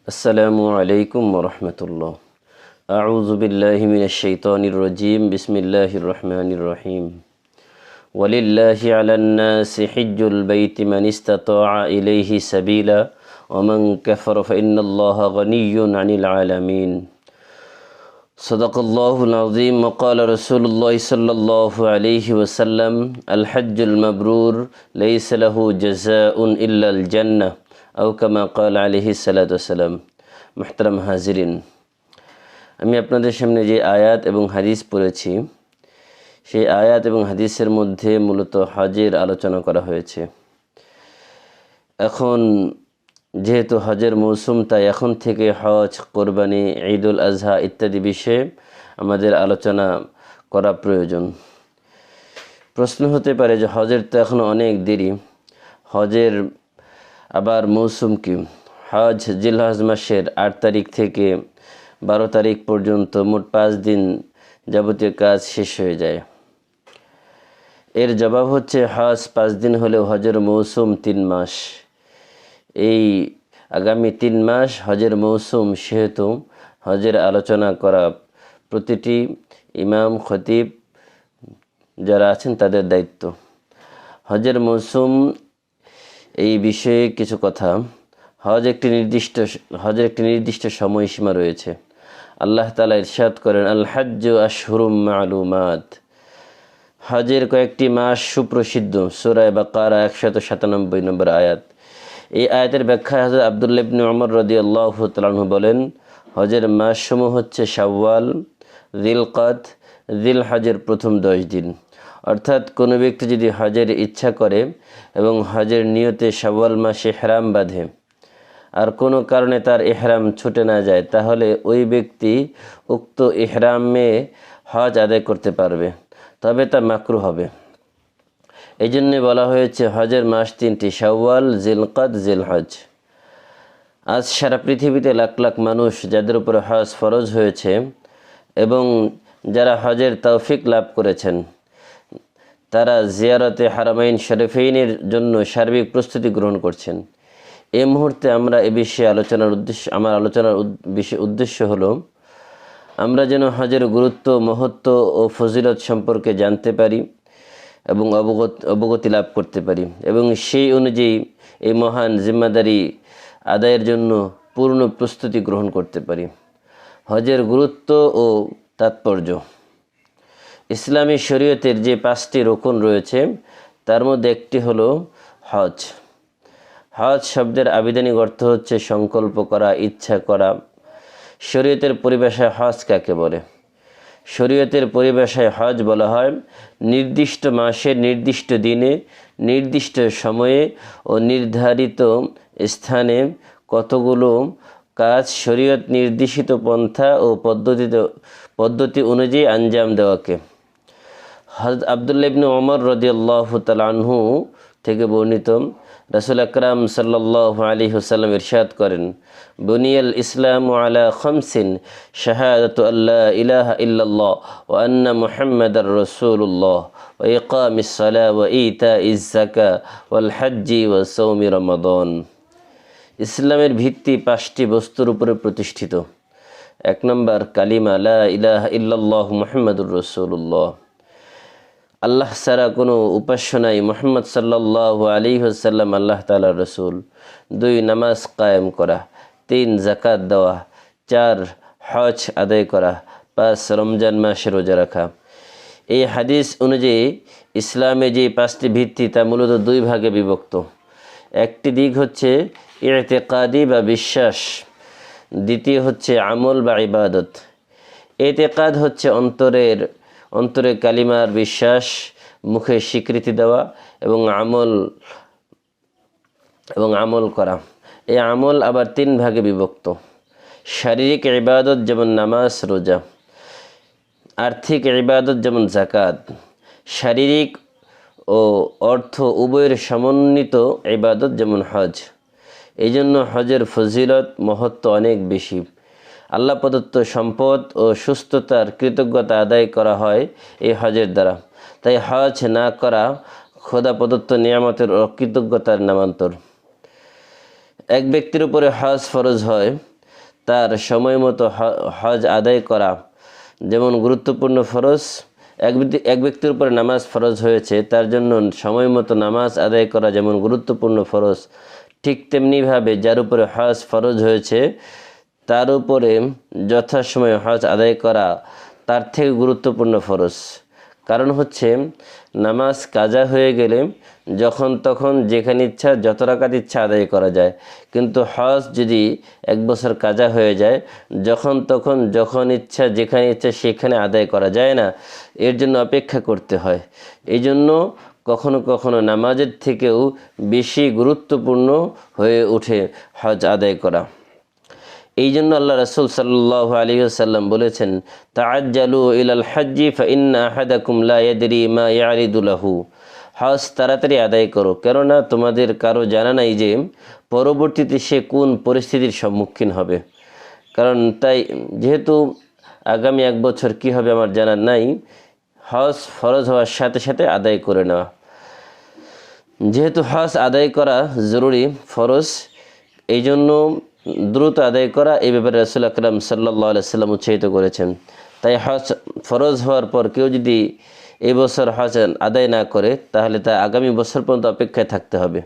আসসালামু আলাইকুম ওরহমতুল্লাহ। আউযু বিল্লাহি মিনাশ শাইতানির রাজিম। বিসমিল্লাহির রহমানির রহিম। ওয়ালিল্লাহি আলান নাসি হিজ্জুল বাইতি মান ইসতাতাআ ইলাইহি সাবিলা ওয়া মান কাফারা ফাইন্নাল্লাহা গানিয়্যুন আনিল আলামিন। সাদাকাল্লাহুল আযীম। ওয়া ক্বালা রাসূলুল্লাহি সাল্লাল্লাহু আলাইহি ওয়াসাল্লাম আল হজ্জুল মাবরুর লাইসা লাহু জাযাউন ইল্লাল জান্নাহ আও কামা ক্বালা আলাইহিস সালাতু ওয়াসসালাম। মুহতারাম হাজিরিন, আমি আপনাদের সামনে যে আয়াত এবং হাদিস পড়েছি, সেই আয়াত এবং হাদিসের মধ্যে মূলত হজের আলোচনা করা হয়েছে। এখন যেহেতু হজের মৌসুম, তাই এখন থেকে হজ, কোরবানি, ঈদুল আজহা ইত্যাদি বিষয়ে আমাদের আলোচনা করা প্রয়োজন। প্রশ্ন হতে পারে যে হজের তো এখনও অনেক দেরি, হজের আবার মৌসুম কি? হজ জিলহজ মাসের 8 তারিখ থেকে 12 তারিখ পর্যন্ত মোট 5 দিন যাবতীয় কাজ শেষ হয়ে যায়। এর জবাব হচ্ছে, হজ 5 দিন হলেও হজের মৌসুম 3 মাস। এই আগামী 3 মাস হজের মৌসুম, সেহেতু হজের আলোচনা করা প্রতিটি ইমাম, খতিব যারা আছেন তাদের দায়িত্ব। হজের মৌসুম এই বিষয়ে কিছু কথা। হজের একটি নির্দিষ্ট সময়সীমা রয়েছে। আল্লাহ তাআলা ইরশাদ করেন, আল হজ্জু আশহুরুম মা'লুমাত। হজের কয়েকটি মাস সুপ্রসিদ্ধ। সূরা বাকারা 197 নম্বর আয়াত। এই আয়াতের ব্যাখ্যায় হযরত আব্দুল্লাহ ইবনে ওমর রাদিয়াল্লাহু তাআলা আনহু বলেন, হজের মাসসমূহ হচ্ছে শাওয়াল, যিলকাদ, যিলহজের প্রথম 10 দিন। অর্থাৎ কোনো ব্যক্তি যদি হজের ইচ্ছা করে এবং হজের নিয়তে শাওয়াল মাসে ইহরাম বাঁধে, আর কোনো কারণে তার ইহরাম ছুটে না যায়, তাহলে ওই ব্যক্তি উক্ত ইহরামে হজ আদায় করতে পারবে, তবে তা মাকরুহ হবে। এই জন্যে বলা হয়েছে হজের মাস 3টি: শাওয়াল, যিলকাদ, যিলহজ। আজ সারা পৃথিবীতে লাখ লাখ মানুষ যাদের উপরে হজ ফরজ হয়েছে এবং যারা হজের তৌফিক লাভ করেছেন, তারা জিয়ারতে হারামাইন শরীফাইনের জন্য সার্বিক প্রস্তুতি গ্রহণ করছেন। এই মুহূর্তে আমরা এ বিষয়ে আমার আলোচনার উদ্দেশ্য হলো, আমরা যেন হজের গুরুত্ব, মহত্ব ও ফজিলত সম্পর্কে জানতে পারি এবং অবগতি লাভ করতে পারি, এবং সেই অনুযায়ী এই মহান জিম্মাদারি আদায়ের জন্য পূর্ণ প্রস্তুতি গ্রহণ করতে পারি। হজের গুরুত্ব ও তাৎপর্য। ইসলামী শরীয়তের যে 5টি রুকন রয়েছে, তার মধ্যে একটি হলো হজ। হজ শব্দের আবিধানিক অর্থ হচ্ছে সংকল্প করা, ইচ্ছা করা। শরীয়তের পরিভাষায় হজ কাকে বলে? শরীয়তের পরিভাষায় হজ বলা হয় নির্দিষ্ট মাসে, নির্দিষ্ট দিনে, নির্দিষ্ট সময়ে ও নির্ধারিত স্থানে কতগুলো কাজ শরীয়ত নির্দেশিত পন্থা ও পদ্ধতি অনুযায়ী আঞ্জাম দেওয়াকে। হযরত আব্দুল্লাহ ইবনে ওমর রাদিয়াল্লাহু তাআলা আনহু থেকে বর্ণিত, রাসূল আকরাম সাল্লাল্লাহু আলাইহি ওয়াসাল্লাম ইরশাদ করেন, বুনিয়াল ইসলামু আলা খামসিন: শাহাদাতু আল্লা ইলাহা ইল্লাল্লাহ ওয়া আন্না মুহাম্মাদার রাসূলুল্লাহ ওয়া ইকামিস সালাহ ওয়া ইতাইজ যাকাহ ওয়াল হজ্জি ওয়া সাওমি রমাদান। ইসলামের ভিত্তি 5টি বস্তুর উপরে প্রতিষ্ঠিত। 1 নম্বর, কালিমা লা ইলাহা ইল্লাল্লাহ মুহাম্মাদুর রাসূলুল্লাহ। আল্লাহ ছাড়া কোনো উপাস্য নাই, মুহাম্মদ সাল্লাল্লাহু আলাইহি ওয়াসাল্লাম আল্লাহ তাআলার রাসূল। 2, নামাজ কায়েম করা। 3, যাকাত দেওয়া। 4, হজ আদায় করা। 5, রমজান মাসে রোজা রাখা। এই হাদিস অনুযায়ী ইসলামে যে 5টি ভিত্তি, তা মূলত 2 ভাগে বিভক্ত। একটি দিক হচ্ছে ইতিকাদি বা বিশ্বাস, দ্বিতীয় হচ্ছে আমল বা ইবাদত। ইতিকাদ হচ্ছে অন্তরে কালিমার বিশ্বাস, মুখে স্বীকৃতি দেওয়া এবং আমল করা। এই আমল আবার 3 ভাগে বিভক্ত: শারীরিক ইবাদত যেমন নামাজ, রোজা; আর্থিক ইবাদত যেমন যাকাত; শারীরিক ও অর্থ উভয়ের সমন্বিত ইবাদত যেমন হজ। এই জন্য হজের ফজিলত, মহত্ব অনেক বেশি। আল্লাহ প্রদত্ত সম্পদ ও সুস্থতার কৃতজ্ঞতা আদায় করা হয় এই হজের দ্বারা। তাই হজ না করা খোদা প্রদত্ত নিয়ামতের অকৃতজ্ঞতার নামান্তর। এক ব্যক্তির উপরে হজ ফরজ হয় তার সময় মতো হজ আদায় করা যেমন গুরুত্বপূর্ণ ফরজ, এক ব্যক্তির উপরে নামাজ ফরজ হয়েছে, তার জন্য সময় মতো নামাজ আদায় করা যেমন গুরুত্বপূর্ণ ফরজ, ঠিক তেমনিভাবে যার উপরে হজ ফরজ হয়েছে তার উপরে যথাসময়ে হজ আদায় করা তার থেকে গুরুত্বপূর্ণ ফরজ। কারণ হচ্ছে নামাজ কাজা হয়ে গেলে যখন তখন যেখানে ইচ্ছা যত রাকাত ইচ্ছা আদায় করা যায়, কিন্তু হজ যদি 1 বছর কাজা হয়ে যায় যখন তখন যখন ইচ্ছা যেখানে ইচ্ছা সেখানে আদায় করা যায় না, এর জন্য অপেক্ষা করতে হয়। এই জন্য কখনো কখনো নামাজের থেকেও বেশি গুরুত্বপূর্ণ হয়ে ওঠে হজ আদায় করা। এই জন্য আল্লাহ রাসূল সাল্লাল্লাহু আলাইহি ওয়াসাল্লাম বলেছেন, তাআজ্জালু ইলাল হজ্জি ফাইন্না আহাদাকুম লা ইয়াদরি মা ইয়ারিদু লাহু। হজ তাড়াতাড়ি আদায় করো, কেননা তোমাদের কারো জানা নাই যে পরবর্তীতে সে কোন পরিস্থিতির সম্মুখীন হবে। কারণ তাই যেহেতু আগামী 1 বছর কি হবে আমার জানা নাই, হজ ফরজ হওয়ার সাথে সাথে আদায় করে নেওয়া। যেহেতু হজ আদায় করা জরুরি ফরজ, এই জন্য দ্রুত আদায় করা এই ব্যাপারে রাসূল আকরাম সাল্লাল্লাহু আলাইহি ওয়াসাল্লাম উৎসাহিত করেছেন। তাই হজ ফরজ হওয়ার পর কেউ যদি এই বছর হজ আদায় না করে তাহলে তা আগামী বছর পর্যন্ত অপেক্ষায় থাকতে হবে।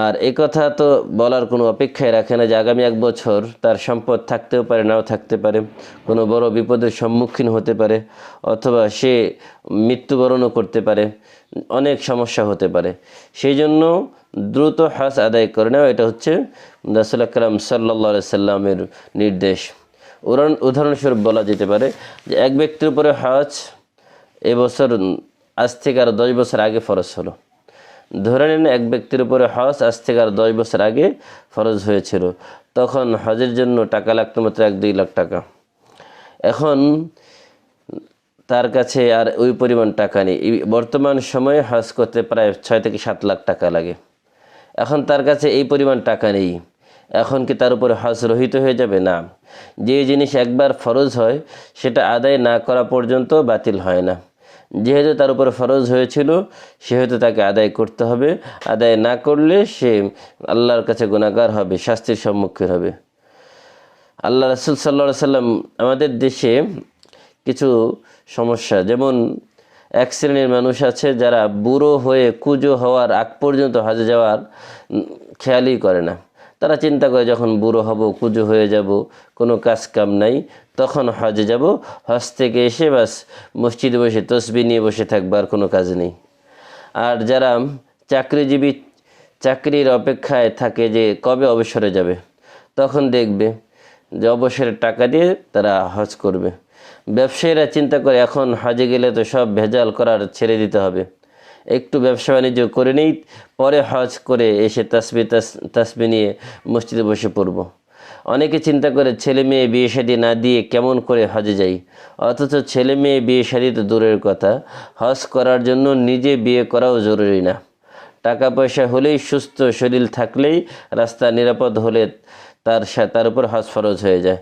আর এই কথা তো বলার কোনো অপেক্ষায় রাখে না যে আগামী 1 বছর তার সম্পদ থাকতেও পারে নাও থাকতে পারে, কোনো বড় বিপদের সম্মুখীন হতে পারে, অথবা সে মৃত্যুবরণও করতে পারে, অনেক সমস্যা হতে পারে। সেই জন্য দ্রুত হজ আদায় করে নেওয়া, এটা হচ্ছে রাসূল আকরাম সাল্লাল্লাহু আলাইহি সাল্লামের নির্দেশ। উদাহরণস্বরূপ বলা যেতে পারে যে এক ব্যক্তির উপরে হজ এবছর আজ থেকে আর 10 বছর আগে ফরজ হলো। ধরে নিন এক ব্যক্তির উপরে হজ আজ থেকে আর 10 বছর আগে ফরজ হয়েছিল, তখন হজের জন্য টাকা লাগতো মাত্র 1-2 লাখ টাকা। এখন তার কাছে আর ওই পরিমাণ টাকা নেই। বর্তমান সময়ে হজ করতে প্রায় 6 থেকে 7 লাখ টাকা লাগে। এখন তার কাছে এই পরিমাণ টাকা নেই, এখন কি তার উপরে হজ রহিত হয়ে যাবে? না। যে জিনিস একবার ফরজ হয় সেটা আদায় না করা পর্যন্ত বাতিল হয় না। যেহেতু তার উপরে ফরজ হয়েছিল সেহেতু তাকে আদায় করতে হবে। আদায় না করলে সে আল্লাহর কাছে গুনাহগার হবে, শাস্তির সম্মুখীন হবে। আল্লাহ রাসূল সাল্লাল্লাহু আলাইহি সাল্লাম আমাদের দেশে কিছু সমস্যা, যেমন এক শ্রেণীর মানুষ আছে যারা বুড়ো হয়ে কুজো হওয়ার আগ পর্যন্ত হজে যাওয়ার খেয়ালই করে না। তারা চিন্তা করে যখন বুড়ো হব, কুজো হয়ে যাব, কোনো কাজ কাম নাই, তখন হজে যাব, হজ থেকে এসে বাস মসজিদে বসে তসবিহ নিয়ে বসে থাকবে, আর কোনো কাজ নেই। আর যারা চাকরিজীবী, চাকরির অপেক্ষায় থাকে যে কবে অবসরে যাবে, তখন দেখবে যে অবসরের টাকা দিয়ে তারা হজ করবে। ব্যবসায়ীরা চিন্তা করে এখন হজে গেলে তো সব ভেজাল করার ছেড়ে দিতে হবে, একটু ব্যবসা বাণিজ্য করে নেই, পরে হজ করে এসে তাসবিহ নিয়ে মসজিদে বসে পড়ব। অনেকে চিন্তা করে ছেলে মেয়ে বিয়ে শাদী না দিয়ে কেমন করে হজে যাই, অথচ ছেলে মেয়ে বিয়ে শাদী তো দূরের কথা, হজ করার জন্য নিজে বিয়ে করাও জরুরি না। টাকা পয়সা হলেই, সুস্থ শরীর থাকলেই, রাস্তা নিরাপদ হলে তার উপর হজ ফরজ হয়ে যায়।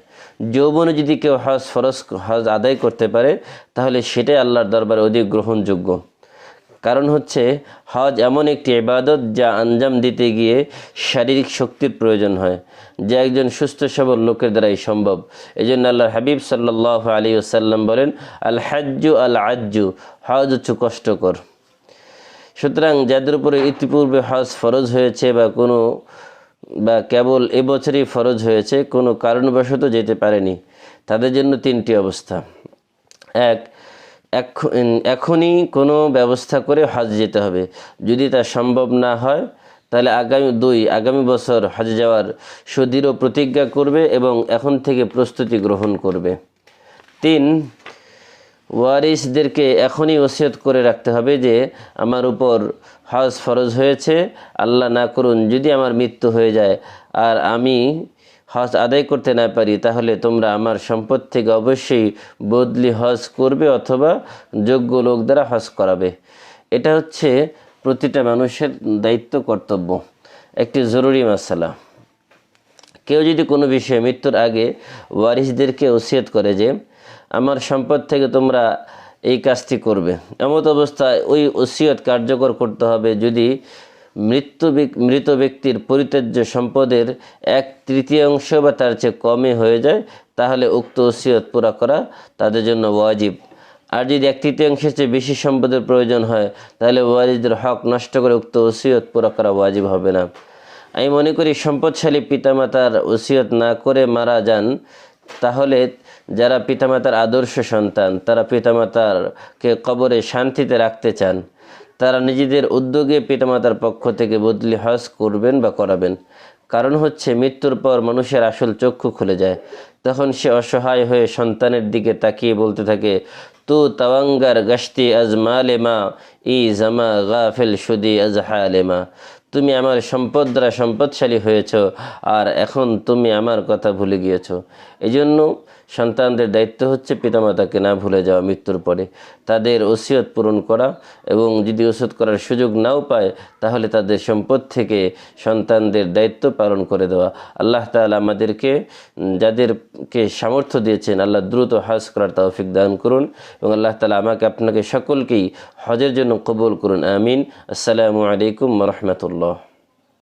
যৌবনে যদি কেউ হজ আদায় করতে পারে তাহলে সেটাই আল্লাহর দরবারে অধিক গ্রহণযোগ্য। কারণ হচ্ছে হজ এমন একটি ইবাদত যা আঞ্জাম দিতে গিয়ে শারীরিক শক্তির প্রয়োজন হয়, যা একজন সুস্থ সবল লোকের দ্বারাই সম্ভব। এই জন্য আল্লাহর হাবিব সাল্লাল্লাহু আলাইহি ওয়াসাল্লাম বলেন, আল হাজ্জু আল আজ্জু, হজ হচ্ছে কষ্টকর। সুতরাং যাদের উপরে ইতিপূর্বে হজ ফরজ হয়েছে বা কেবল এবছরই ফরজ হয়েছে, কোনো কারণবশত যেতে পারেনি, তাদের জন্য 3টি অবস্থা। এখনই কোনো ব্যবস্থা করে হজ যেতে হবে। যদি তা সম্ভব না হয় তাহলে আগামী বছর হজে যাওয়ার সুদৃঢ় প্রতিজ্ঞা করবে এবং এখন থেকে প্রস্তুতি গ্রহণ করবে। 3, ওয়ারিসদেরকে এখনই ওসিয়ত করে রাখতে হবে যে আমার উপর হজ ফরজ হয়েছে, আল্লাহ না করুন যদি আমার মৃত্যু হয়ে যায় আর আমি হজ আদায় করতে না পারি, তাহলে তোমরা আমার সম্পদ থেকে অবশ্যই বদলি হজ করবে অথবা যোগ্য লোক দ্বারা হজ করাবে। এটা হচ্ছে প্রতিটা মানুষের দায়িত্ব, কর্তব্য, একটি জরুরি মাসালা। কেউ যদি কোনো বিষয়ে মৃত্যুর আগে ওয়ারিসদেরকে ওসিয়ত করে যে আমার সম্পদ থেকে তোমরা এই কাজটি করবে, এমত অবস্থায় ওই ওসিয়ত কার্যকর করতে হবে যদি মৃত ব্যক্তির পরিত্যাজ্য সম্পদের 1/3 বা তার চেয়ে কমই হয়ে যায়, তাহলে উক্ত ওসিয়ত পুরা করা তাদের জন্য ওয়াজিব। আর যদি 1/3 চেয়ে বেশি সম্পদের প্রয়োজন হয়, তাহলে ওয়ারিসদের হক নষ্ট করে উক্ত ওসিয়ত পুরা করা ওয়াজিব হবে না। আমি মনে করি সম্পদশালী পিতামাতার ওসিয়ত না করে মারা যান, তাহলে যারা পিতামাতার আদর্শ সন্তান, তারা পিতামাতারকে কবরে শান্তিতে রাখতে চান, তারা নিজেদের উদ্যোগে পিতামাতার পক্ষ থেকে বদলি হজ করবেন বা করাবেন। কারণ হচ্ছে মৃত্যুর পর মানুষের আসল চক্ষু খুলে যায়, তখন সে অসহায় হয়ে সন্তানের দিকে তাকিয়ে বলতে থাকে, তু তাওয়াঙ্গার গাশতি আজ মালেমা ই জামা গাফেল সুদি আজ হালেমা। তুমি আমার সম্পদ দ্বারা সম্পদশালী হয়েছ, আর এখন তুমি আমার কথা ভুলে গিয়েছ। এজন্য সন্তানদের দায়িত্ব হচ্ছে পিতামাতাকে না ভুলে যাওয়া, মৃত্যুর পরে তাদের ওসিয়ত পূরণ করা, এবং যদি ওসিয়ত করার সুযোগ নাও পায়, তাহলে তাদের সম্পদ থেকে সন্তানদের দায়িত্ব পালন করে দেওয়া। আল্লাহ তাআলা আমাদেরকে, যাদেরকে সামর্থ্য দিয়েছেন, আল্লাহ দ্রুত হজ করার তৌফিক দান করুন, এবং আল্লাহ তাআলা আমাকে আপনাকে সকলকেই হজের জন্য কবুল করুন। আমিন। আসসালামু আলাইকুম ওয়া রাহমাতুল্লাহ।